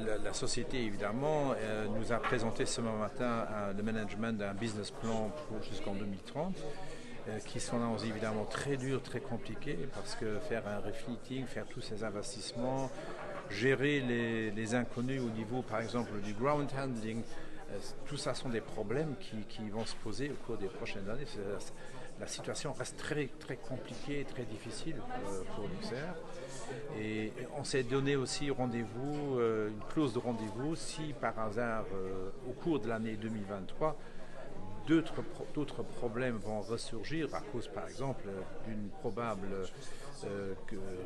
La société, évidemment, nous a présenté ce matin le management d'un business plan jusqu'en 2030, qui sont évidemment très dur, très compliqué, parce que faire un refitting, faire tous ces investissements, gérer les inconnus au niveau, par exemple, du ground handling, tout ça sont des problèmes qui vont se poser au cours des prochaines années. La situation reste très, très compliquée, très difficile pour l'UXR. Et on s'est donné aussi rendez-vous, une clause de rendez-vous, si par hasard, au cours de l'année 2023, d'autres problèmes vont ressurgir à cause, par exemple, d'une probable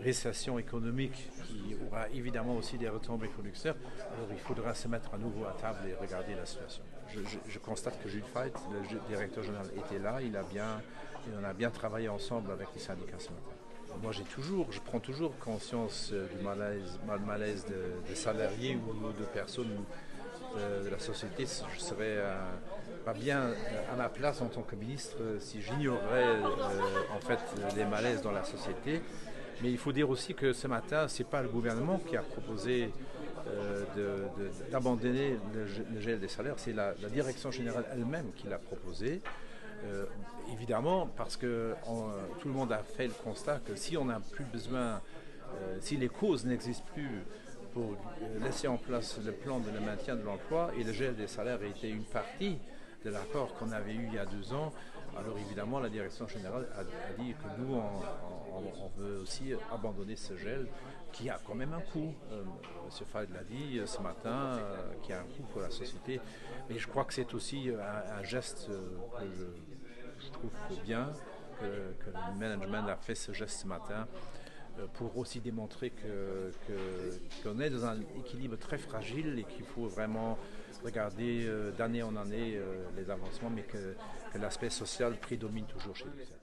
récession économique qui aura évidemment aussi des retombées pour l'UXR. Alors il faudra se mettre à nouveau à table et regarder la situation. Je constate que Jules Fait, le directeur général, était là. On a bien travaillé ensemble avec les syndicats ce matin. Moi, je prends toujours conscience du malaise des salariés ou de personnes de la société. Je serais pas bien à ma place en tant que ministre si j'ignorais en fait les malaises dans la société. Mais il faut dire aussi que ce matin, ce n'est pas le gouvernement qui a proposé d'abandonner le gel des salaires, c'est la direction générale elle-même qui l'a proposé. Évidemment, parce que tout le monde a fait le constat que si on n'a plus besoin, si les causes n'existent plus pour laisser en place le plan de le maintien de l'emploi, et le gel des salaires a été une partie de l'accord qu'on avait eu il y a 2 ans, alors évidemment la direction générale a dit que nous on veut aussi abandonner ce gel qui a quand même un coût. M. Fayed l'a dit ce matin, qui a un coût pour la société. Mais je crois que c'est aussi un geste que je trouve bien que le management a fait ce geste ce matin pour aussi démontrer qu'on est dans un équilibre très fragile et qu'il faut vraiment regarder d'année en année les avancements, mais que l'aspect social prédomine toujours chez nous.